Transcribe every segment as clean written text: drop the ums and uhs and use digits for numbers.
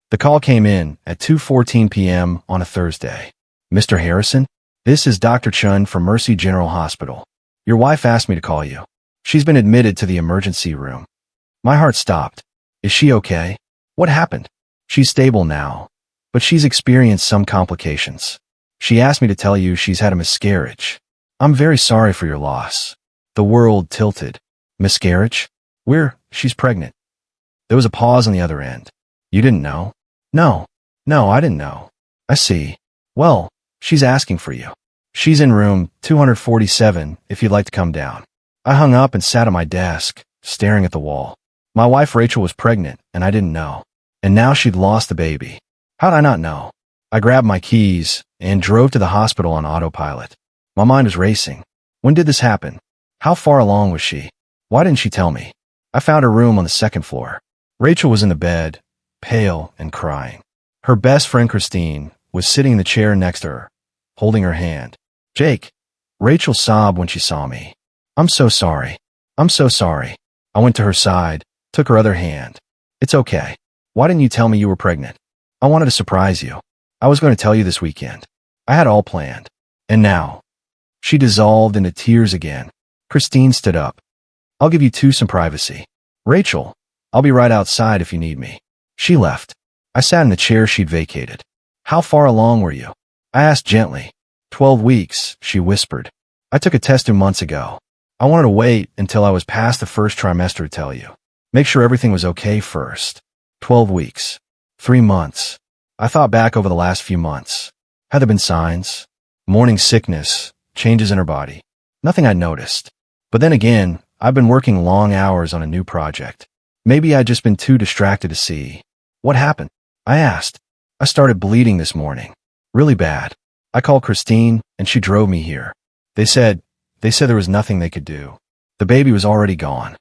The call came in at 2:14 p.m. on a Thursday. Mr. Harrison? This is Dr. Chun from Mercy General Hospital. Your wife asked me to call you. She's been admitted to the emergency room. My heart stopped. Is she okay? What happened? She's stable now, but she's experienced some complications. She asked me to tell you she's had a miscarriage. I'm very sorry for your loss. The world tilted. Miscarriage? She's pregnant. There was a pause on the other end. You didn't know? No, I didn't know. I see. Well, she's asking for you. She's in room 247 if you'd like to come down. I hung up and sat at my desk, staring at the wall. My wife Rachel was pregnant, and I didn't know. And now she'd lost the baby. How'd I not know? I grabbed my keys and drove to the hospital on autopilot. My mind was racing. When did this happen? How far along was she? Why didn't she tell me? I found her room on the second floor. Rachel was in the bed, pale and crying. Her best friend Christine was sitting in the chair next to her, holding her hand. Jake. Rachel sobbed when she saw me. I'm so sorry. I'm so sorry. I went to her side, took her other hand. It's okay. Why didn't you tell me you were pregnant? I wanted to surprise you. I was going to tell you this weekend. I had all planned. And now. She dissolved into tears again. Christine stood up. I'll give you some privacy. Rachel, I'll be right outside if you need me. She left. I sat in the chair she'd vacated. How far along were you? I asked gently. 12 weeks, she whispered. I took a test 2 months ago. I wanted to wait until I was past the first trimester to tell you. Make sure everything was okay first. 12 weeks. 3 months. I thought back over the last few months. Had there been signs? Morning sickness, changes in her body. Nothing I'd noticed. But then again, I've been working long hours on a new project. Maybe I'd just been too distracted to see. What happened? I asked. I started bleeding this morning. Really bad. I called Christine, and she drove me here. They said there was nothing they could do. The baby was already gone.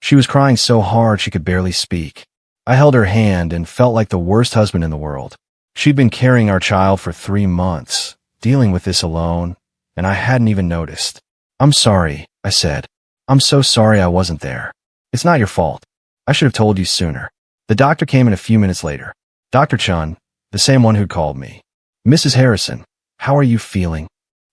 She was crying so hard she could barely speak. I held her hand and felt like the worst husband in the world. She'd been carrying our child for 3 months, dealing with this alone, and I hadn't even noticed. I'm sorry, I said. I'm so sorry I wasn't there. It's not your fault. I should have told you sooner. The doctor came in a few minutes later. Dr. Chun, the same one who'd called me. Mrs. Harrison, how are you feeling?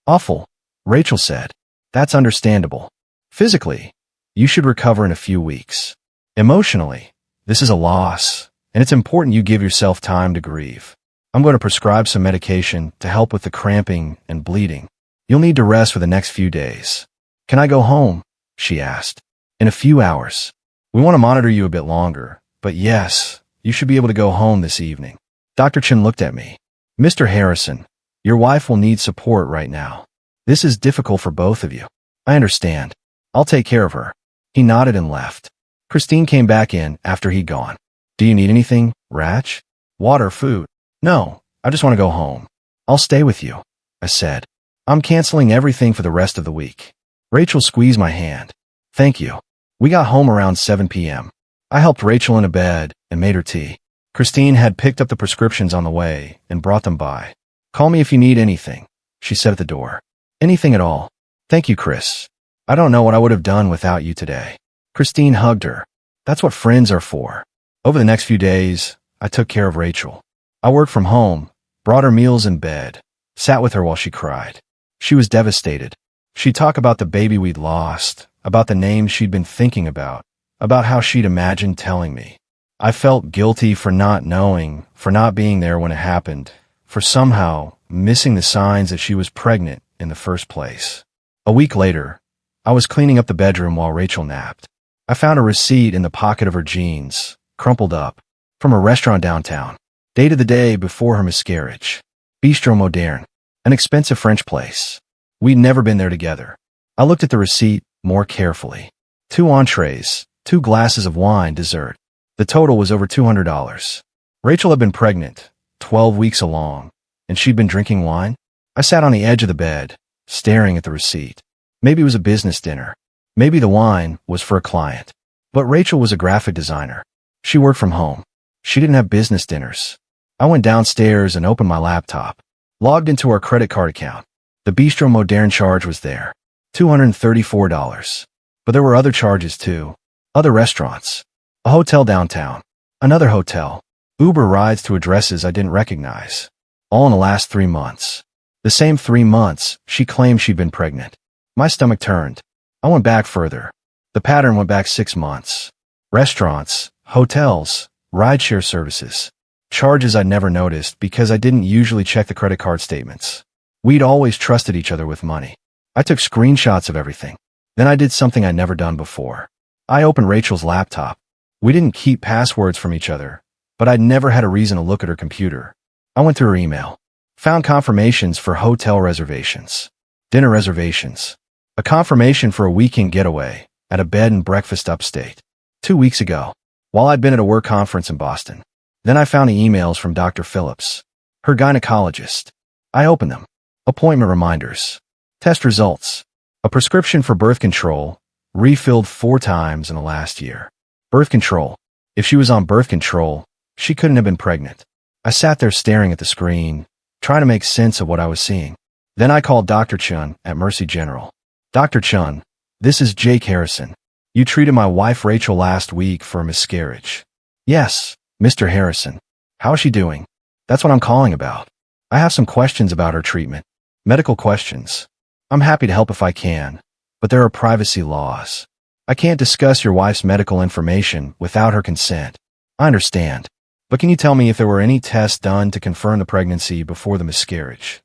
Awful, Rachel said. That's understandable. Physically, you should recover in a few weeks. Emotionally, this is a loss, and it's important you give yourself time to grieve. I'm going to prescribe some medication to help with the cramping and bleeding. You'll need to rest for the next few days. Can I go home? She asked. In a few hours. We want to monitor you a bit longer, but yes, you should be able to go home this evening. Dr. Chin looked at me. Mr. Harrison, your wife will need support right now. This is difficult for both of you. I understand. I'll take care of her. He nodded and left. Christine came back in after he'd gone. Do you need anything, Rach? Water, food? No, I just want to go home. I'll stay with you, I said. I'm canceling everything for the rest of the week. Rachel squeezed my hand. Thank you. We got home around 7 p.m. I helped Rachel into bed and made her tea. Christine had picked up the prescriptions on the way and brought them by. Call me if you need anything, she said at the door. Anything at all. Thank you, Chris. I don't know what I would have done without you today. Christine hugged her. That's what friends are for. Over the next few days, I took care of Rachel. I worked from home, brought her meals in bed, sat with her while she cried. She was devastated. She'd talk about the baby we'd lost, about the names she'd been thinking about how she'd imagined telling me. I felt guilty for not knowing, for not being there when it happened, for somehow missing the signs that she was pregnant in the first place. A week later, I was cleaning up the bedroom while Rachel napped. I found a receipt in the pocket of her jeans, crumpled up, from a restaurant downtown, dated the day before her miscarriage. Bistro Moderne, an expensive French place. We'd never been there together. I looked at the receipt more carefully. 2 entrees, 2 glasses of wine, dessert. The total was over $200. Rachel had been pregnant, 12 weeks along, and she'd been drinking wine. I sat on the edge of the bed, staring at the receipt. Maybe it was a business dinner. Maybe the wine was for a client. But Rachel was a graphic designer. She worked from home. She didn't have business dinners. I went downstairs and opened my laptop, logged into our credit card account. The Bistro Moderne charge was there, $234. But there were other charges too. Other restaurants. A hotel downtown. Another hotel. Uber rides to addresses I didn't recognize. All in the last 3 months. The same 3 months she claimed she'd been pregnant. My stomach turned. I went back further. The pattern went back 6 months. Restaurants, hotels, rideshare services. Charges I'd never noticed because I didn't usually check the credit card statements. We'd always trusted each other with money. I took screenshots of everything. Then I did something I'd never done before. I opened Rachel's laptop. We didn't keep passwords from each other, but I'd never had a reason to look at her computer. I went through her email. Found confirmations for hotel reservations, dinner reservations, a confirmation for a weekend getaway at a bed and breakfast upstate 2 weeks ago, while I'd been at a work conference in Boston. Then I found the emails from Dr. Phillips, her gynecologist. I opened them. Appointment reminders. Test results. A prescription for birth control, refilled 4 times in the last year. Birth control. If she was on birth control, she couldn't have been pregnant. I sat there staring at the screen, trying to make sense of what I was seeing. Then I called Dr. Chun at Mercy General. Dr. Chun, this is Jake Harrison. You treated my wife Rachel last week for a miscarriage. Yes, Mr. Harrison. How is she doing? That's what I'm calling about. I have some questions about her treatment. Medical questions. I'm happy to help if I can, but there are privacy laws. I can't discuss your wife's medical information without her consent. I understand. But can you tell me if there were any tests done to confirm the pregnancy before the miscarriage?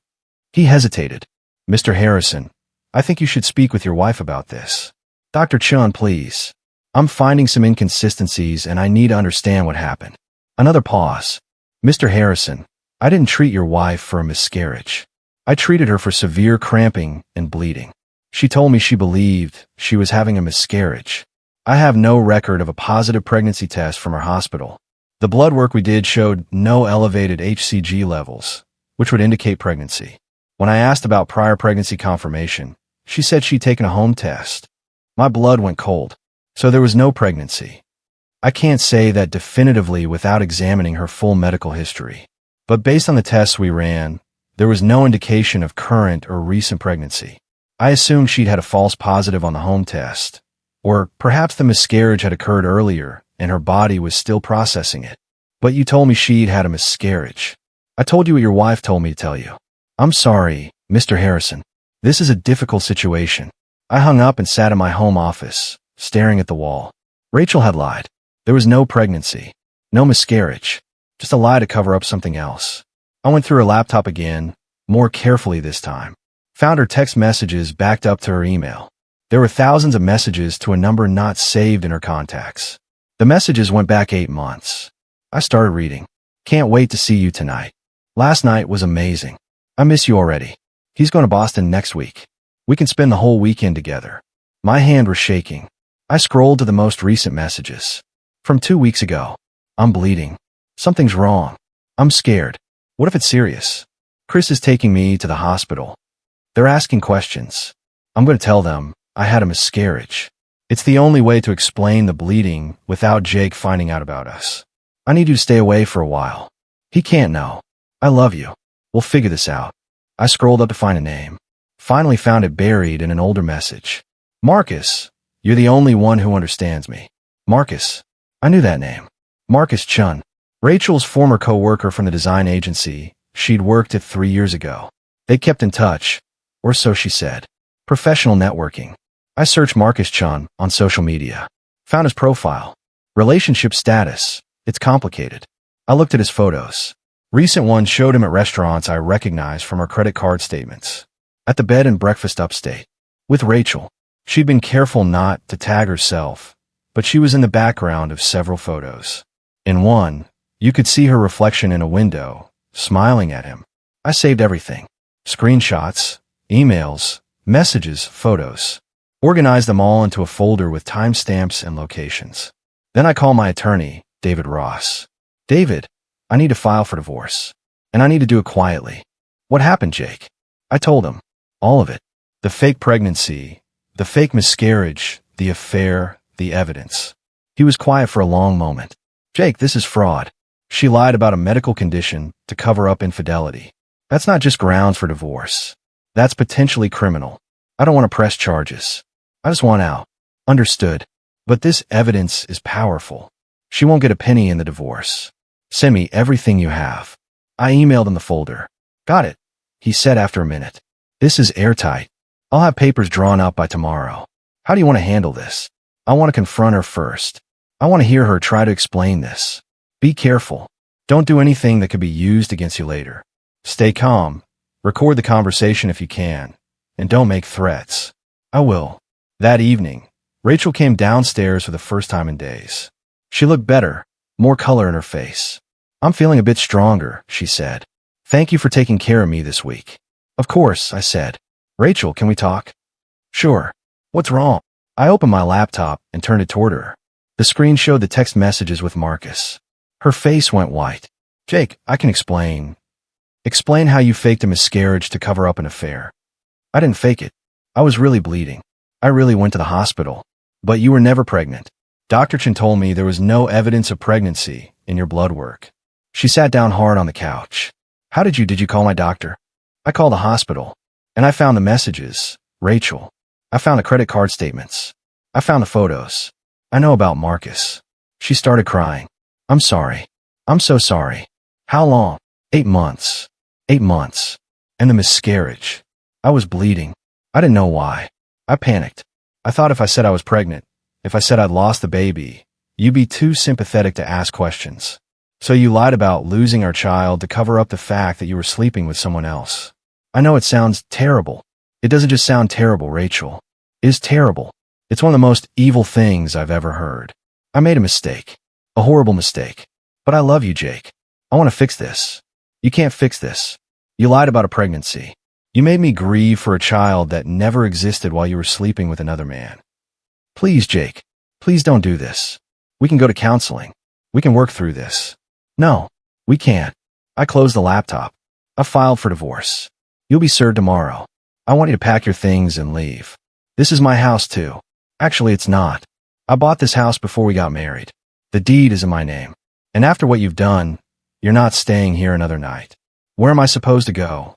He hesitated. Mr. Harrison, I think you should speak with your wife about this. Dr. Chun, please. I'm finding some inconsistencies and I need to understand what happened. Another pause. Mr. Harrison, I didn't treat your wife for a miscarriage. I treated her for severe cramping and bleeding. She told me she believed she was having a miscarriage. I have no record of a positive pregnancy test from her hospital. The blood work we did showed no elevated HCG levels, which would indicate pregnancy. When I asked about prior pregnancy confirmation, she said she'd taken a home test. My blood went cold, so there was no pregnancy. I can't say that definitively without examining her full medical history. But based on the tests we ran, there was no indication of current or recent pregnancy. I assumed she'd had a false positive on the home test, or perhaps the miscarriage had occurred earlier and her body was still processing it. But you told me she'd had a miscarriage. I told you what your wife told me to tell you. I'm sorry, Mr. Harrison. This is a difficult situation. I hung up and sat in my home office, staring at the wall. Rachel had lied. There was no pregnancy, no miscarriage, just a lie to cover up something else. I went through her laptop again, more carefully this time. Found her text messages backed up to her email. There were thousands of messages to a number not saved in her contacts. The messages went back 8 months. I started reading. Can't wait to see you tonight. Last night was amazing. I miss you already. He's going to Boston next week. We can spend the whole weekend together. My hand was shaking. I scrolled to the most recent messages. From 2 weeks ago. I'm bleeding. Something's wrong. I'm scared. What if it's serious? Chris is taking me to the hospital. They're asking questions. I'm going to tell them I had a miscarriage. It's the only way to explain the bleeding without Jake finding out about us. I need you to stay away for a while. He can't know. I love you. We'll figure this out. I scrolled up to find a name. Finally found it buried in an older message. Marcus, you're the only one who understands me. Marcus. I knew that name. Marcus Chun. Rachel's former co-worker from the design agency she'd worked at 3 years ago. They kept in touch, or so she said. Professional networking. I searched Marcus Chun on social media. Found his profile. Relationship status. It's complicated. I looked at his photos. Recent ones showed him at restaurants I recognized from her credit card statements. At the bed and breakfast upstate. With Rachel. She'd been careful not to tag herself, but she was in the background of several photos. In one, you could see her reflection in a window, smiling at him. I saved everything. Screenshots, emails, messages, photos. Organized them all into a folder with timestamps and locations. Then I called my attorney, David Ross. David, I need to file for divorce. And I need to do it quietly. What happened, Jake? I told him. All of it. The fake pregnancy, the fake miscarriage, the affair, the evidence. He was quiet for a long moment. Jake, this is fraud. She lied about a medical condition to cover up infidelity. That's not just grounds for divorce. That's potentially criminal. I don't want to press charges. I just want out. Understood. But this evidence is powerful. She won't get a penny in the divorce. Send me everything you have. I emailed him the folder. Got it, he said after a minute. This is airtight. I'll have papers drawn up by tomorrow. How do you want to handle this? I want to confront her first. I want to hear her try to explain this. Be careful. Don't do anything that could be used against you later. Stay calm. Record the conversation if you can. And don't make threats. I will. That evening, Rachel came downstairs for the first time in days. She looked better, more color in her face. I'm feeling a bit stronger, she said. Thank you for taking care of me this week. Of course, I said. Rachel, can we talk? Sure. What's wrong? I opened my laptop and turned it toward her. The screen showed the text messages with Marcus. Her face went white. Jake, I can explain. Explain how you faked a miscarriage to cover up an affair. I didn't fake it. I was really bleeding. I really went to the hospital. But you were never pregnant. Dr. Chen told me there was no evidence of pregnancy in your blood work. She sat down hard on the couch. How did you call my doctor? I called the hospital. And I found the messages, Rachel. I found the credit card statements. I found the photos. I know about Marcus. She started crying. I'm sorry. I'm so sorry. How long? 8 months. 8 months. And the miscarriage. I was bleeding. I didn't know why. I panicked. I thought if I said I was pregnant, if I said I'd lost the baby, you'd be too sympathetic to ask questions. So you lied about losing our child to cover up the fact that you were sleeping with someone else. I know it sounds terrible. It doesn't just sound terrible, Rachel. It is terrible. It's one of the most evil things I've ever heard. I made a mistake. A horrible mistake. But I love you, Jake. I want to fix this. You can't fix this. You lied about a pregnancy. You made me grieve for a child that never existed while you were sleeping with another man. Please, Jake. Please don't do this. We can go to counseling. We can work through this. No, we can't. I closed the laptop. I filed for divorce. You'll be served tomorrow. I want you to pack your things and leave. This is my house too. Actually, it's not. I bought this house before we got married. The deed is in my name. And after what you've done, you're not staying here another night. Where am I supposed to go?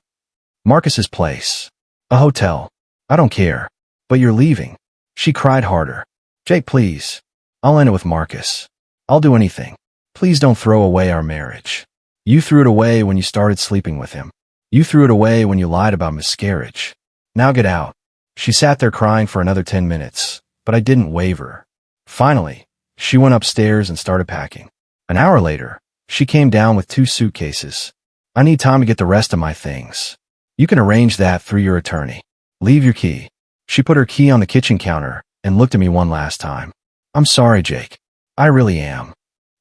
Marcus's place. A hotel. I don't care. But you're leaving. She cried harder. Jake, please. I'll end it with Marcus. I'll do anything. Please don't throw away our marriage. You threw it away when you started sleeping with him. You threw it away when you lied about miscarriage. Now get out. She sat there crying for another 10 minutes, but I didn't waver. Finally, she went upstairs and started packing. An hour later, she came down with 2 suitcases. I need time to get the rest of my things. You can arrange that through your attorney. Leave your key. She put her key on the kitchen counter and looked at me one last time. I'm sorry, Jake. I really am.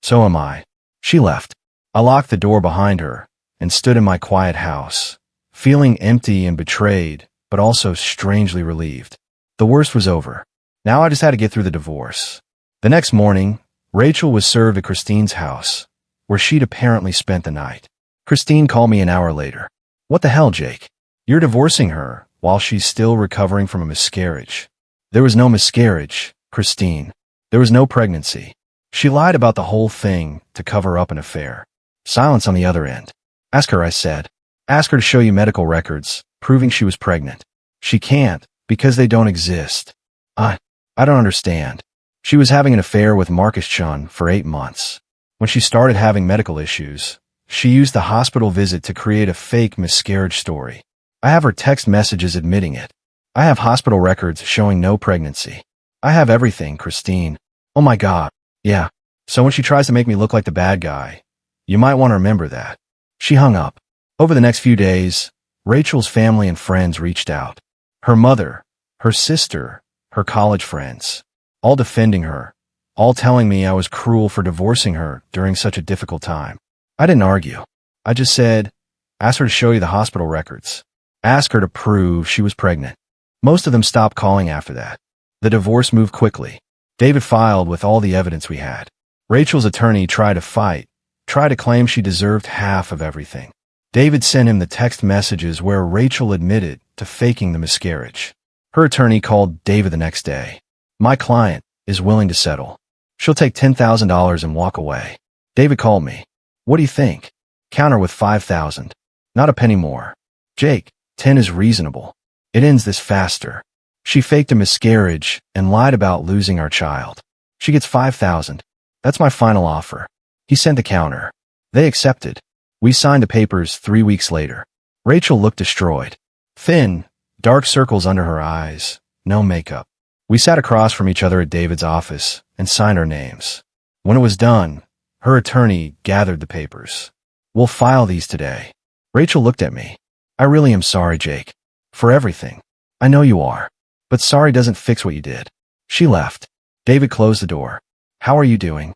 So am I. She left. I locked the door behind her and stood in my quiet house, feeling empty and betrayed, but also strangely relieved. The worst was over. Now I just had to get through the divorce. The next morning, Rachel was served at Christine's house, where she'd apparently spent the night. Christine called me an hour later. What the hell, Jake? You're divorcing her while she's still recovering from a miscarriage. There was no miscarriage, Christine. There was no pregnancy. She lied about the whole thing to cover up an affair. Silence on the other end. Ask her, I said. Ask her to show you medical records, proving she was pregnant. She can't, because they don't exist. I don't understand. She was having an affair with Marcus Chun for 8 months. When she started having medical issues, she used the hospital visit to create a fake miscarriage story. I have her text messages admitting it. I have hospital records showing no pregnancy. I have everything, Christine. Oh my God. Yeah. So when she tries to make me look like the bad guy, you might want to remember that. She hung up. Over the next few days, Rachel's family and friends reached out. Her mother, her sister, her college friends, all defending her, all telling me I was cruel for divorcing her during such a difficult time. I didn't argue. I just said, ask her to show you the hospital records. Ask her to prove she was pregnant. Most of them stopped calling after that. The divorce moved quickly. David filed with all the evidence we had. Rachel's attorney tried to fight, tried to claim she deserved half of everything. David sent him the text messages where Rachel admitted to faking the miscarriage. Her attorney called David the next day. My client is willing to settle. She'll take $10,000 and walk away. David called me. What do you think? Counter with $5,000. Not a penny more. Jake, 10 is reasonable. It ends this faster. She faked a miscarriage and lied about losing our child. She gets $5,000. That's my final offer. He sent the counter. They accepted. We signed the papers 3 weeks later. Rachel looked destroyed. Thin, dark circles under her eyes, no makeup. We sat across from each other at David's office and signed our names. When it was done, her attorney gathered the papers. We'll file these today. Rachel looked at me. I really am sorry, Jake. For everything. I know you are. But sorry doesn't fix what you did. She left. David closed the door. How are you doing?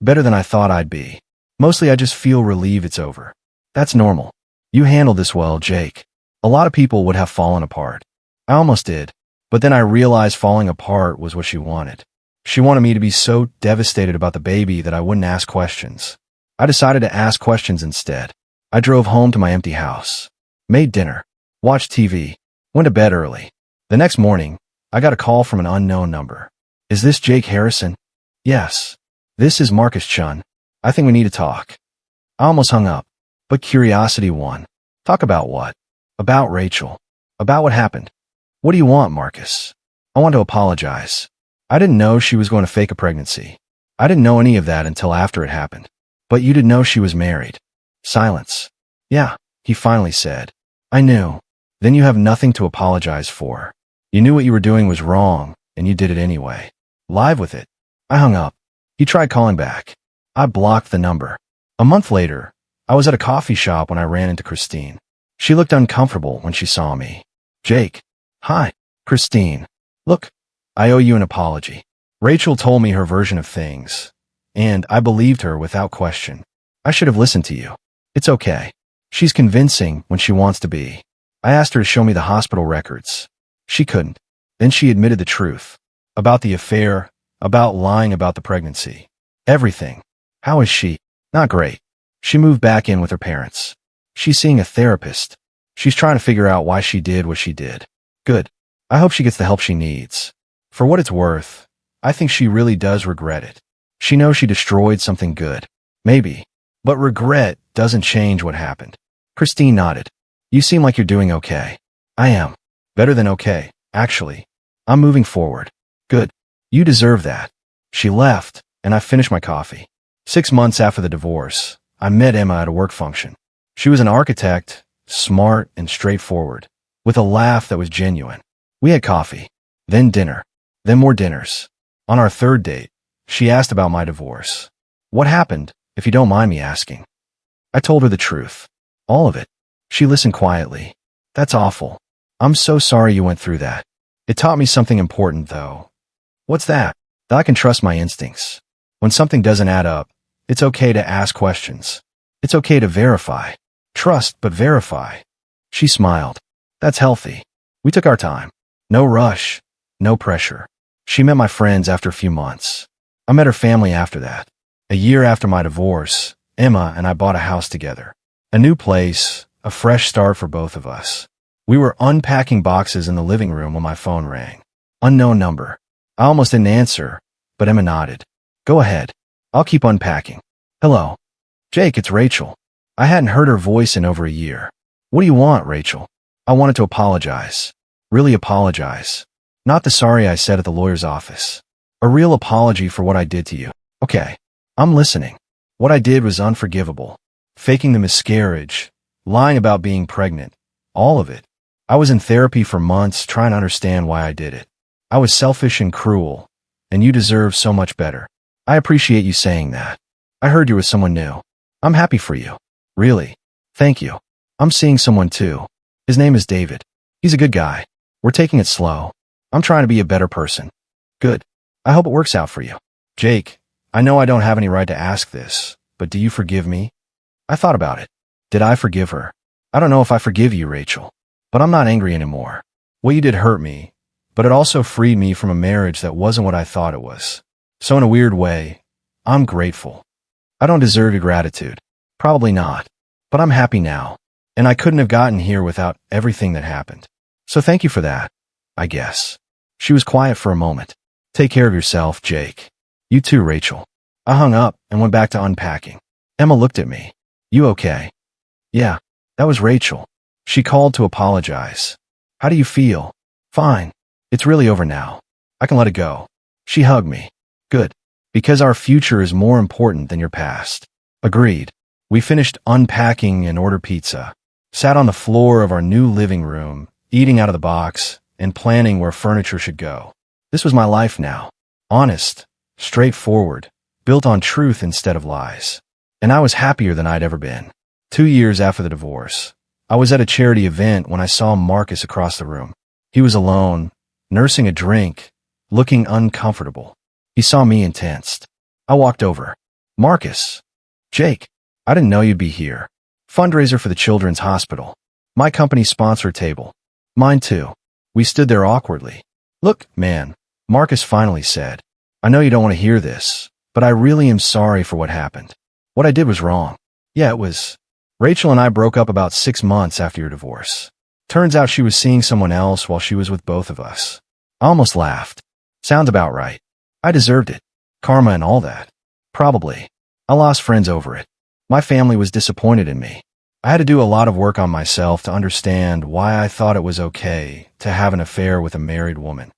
Better than I thought I'd be. Mostly I just feel relieved it's over. That's normal. You handled this well, Jake. A lot of people would have fallen apart. I almost did. But then I realized falling apart was what she wanted. She wanted me to be so devastated about the baby that I wouldn't ask questions. I decided to ask questions instead. I drove home to my empty house. Made dinner. Watched TV. Went to bed early. The next morning, I got a call from an unknown number. Is this Jake Harrison? Yes. This is Marcus Chun. I think we need to talk. I almost hung up. But curiosity won. Talk about what? About Rachel. About what happened. What do you want, Marcus? I want to apologize. I didn't know she was going to fake a pregnancy. I didn't know any of that until after it happened. But you didn't know she was married. Silence. Yeah, he finally said. I knew. Then you have nothing to apologize for. You knew what you were doing was wrong, and you did it anyway. Live with it. I hung up. He tried calling back. I blocked the number. A month later, I was at a coffee shop when I ran into Christine. She looked uncomfortable when she saw me. Jake. Hi, Christine. Look, I owe you an apology. Rachel told me her version of things, and I believed her without question. I should have listened to you. It's okay. She's convincing when she wants to be. I asked her to show me the hospital records. She couldn't. Then she admitted the truth. About the affair, about lying about the pregnancy. Everything. How is she? Not great. She moved back in with her parents. She's seeing a therapist. She's trying to figure out why she did what she did. Good. I hope she gets the help she needs. For what it's worth, I think she really does regret it. She knows she destroyed something good. Maybe. But regret doesn't change what happened. Christine nodded. You seem like you're doing okay. I am. Better than okay, actually. I'm moving forward. Good. You deserve that. She left, and I finished my coffee. 6 months after the divorce, I met Emma at a work function. She was an architect, smart and straightforward, with a laugh that was genuine. We had coffee, then dinner, then more dinners. On our third date, she asked about my divorce. What happened, if you don't mind me asking? I told her the truth. All of it. She listened quietly. That's awful. I'm so sorry you went through that. It taught me something important, though. What's that? That I can trust my instincts. When something doesn't add up, it's okay to ask questions. It's okay to verify. Trust, but verify. She smiled. That's healthy. We took our time. No rush. No pressure. She met my friends after a few months. I met her family after that. A year after my divorce, Emma and I bought a house together. A new place, a fresh start for both of us. We were unpacking boxes in the living room when my phone rang. Unknown number. I almost didn't answer, but Emma nodded. Go ahead. I'll keep unpacking. Hello. Jake, it's Rachel. I hadn't heard her voice in over a year. What do you want, Rachel? I wanted to apologize. Really apologize. Not the sorry I said at the lawyer's office. A real apology for what I did to you. Okay. I'm listening. What I did was unforgivable. Faking the miscarriage, lying about being pregnant, all of it. I was in therapy for months trying to understand why I did it. I was selfish and cruel, and you deserve so much better. I appreciate you saying that. I heard you were someone new. I'm happy for you. Really. Thank you. I'm seeing someone too. His name is David. He's a good guy. We're taking it slow. I'm trying to be a better person. Good. I hope it works out for you. Jake, I know I don't have any right to ask this, but do you forgive me? I thought about it. Did I forgive her? I don't know if I forgive you, Rachel, but I'm not angry anymore. What you did hurt me, but it also freed me from a marriage that wasn't what I thought it was. So in a weird way, I'm grateful. I don't deserve your gratitude. Probably not. But I'm happy now, and I couldn't have gotten here without everything that happened. So thank you for that, I guess. She was quiet for a moment. Take care of yourself, Jake. You too, Rachel. I hung up and went back to unpacking. Emma looked at me. You okay? Yeah, that was Rachel. She called to apologize. How do you feel? Fine. It's really over now. I can let it go. She hugged me. Good. Because our future is more important than your past. Agreed. We finished unpacking and ordered pizza. Sat on the floor of our new living room, eating out of the box and planning where furniture should go. This was my life now. Honest, straightforward, built on truth instead of lies. And I was happier than I'd ever been. 2 years after the divorce, I was at a charity event when I saw Marcus across the room. He was alone, nursing a drink, looking uncomfortable. He saw me and tensed. I walked over. Marcus. Jake, I didn't know you'd be here. Fundraiser for the Children's Hospital. My company's sponsor table. Mine too. We stood there awkwardly. Look, man, Marcus finally said. I know you don't want to hear this, but I really am sorry for what happened. What I did was wrong. Yeah, it was. Rachel and I broke up about 6 months after your divorce. Turns out she was seeing someone else while she was with both of us. I almost laughed. Sounds about right. I deserved it. Karma and all that. Probably. I lost friends over it. My family was disappointed in me. I had to do a lot of work on myself to understand why I thought it was okay to have an affair with a married woman.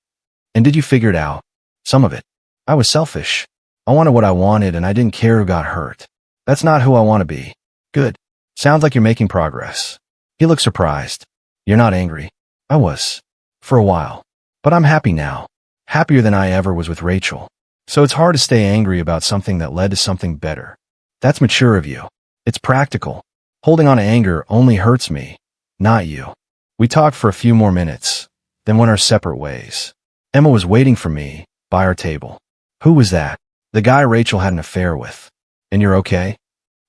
And did you figure it out? Some of it. I was selfish. I wanted what I wanted and I didn't care who got hurt. That's not who I want to be. Good. Sounds like you're making progress. He looked surprised. You're not angry. I was. For a while. But I'm happy now. Happier than I ever was with Rachel. So it's hard to stay angry about something that led to something better. That's mature of you. It's practical. Holding on to anger only hurts me, not you. We talked for a few more minutes, then went our separate ways. Emma was waiting for me by our table. Who was that? The guy Rachel had an affair with. And you're okay?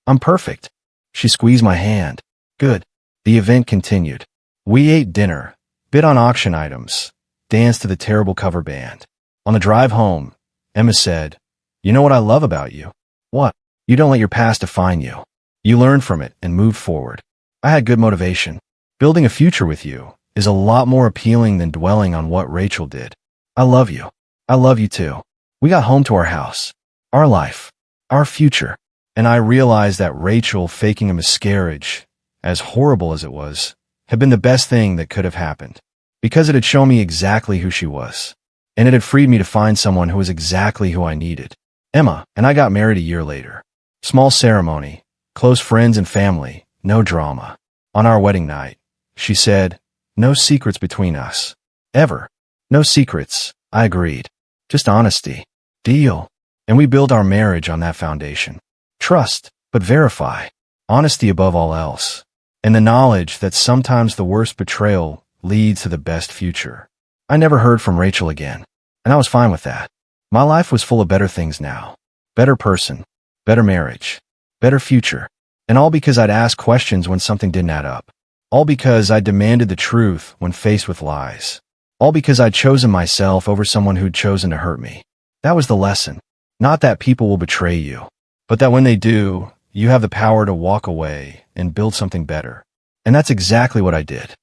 I'm perfect. She squeezed my hand. Good. The event continued. We ate dinner, bid on auction items, danced to the terrible cover band. On the drive home, Emma said, You know what I love about you? What? You don't let your past define you. You learn from it and move forward. I had good motivation. Building a future with you is a lot more appealing than dwelling on what Rachel did. I love you. I love you too. We got home to our house, our life, our future, and I realized that Rachel faking a miscarriage, as horrible as it was, had been the best thing that could have happened, because it had shown me exactly who she was, and it had freed me to find someone who was exactly who I needed. Emma and I got married a year later. Small ceremony, close friends and family, no drama. On our wedding night, she said, No secrets between us. Ever. No secrets, I agreed. Just honesty. Deal. And we build our marriage on that foundation. Trust, but verify. Honesty above all else. And the knowledge that sometimes the worst betrayal leads to the best future. I never heard from Rachel again, and I was fine with that. My life was full of better things now. Better person, better marriage, better future. And all because I'd asked questions when something didn't add up. All because I demanded the truth when faced with lies. All because I'd chosen myself over someone who'd chosen to hurt me. That was the lesson. Not that people will betray you, but that when they do, you have the power to walk away and build something better. And that's exactly what I did.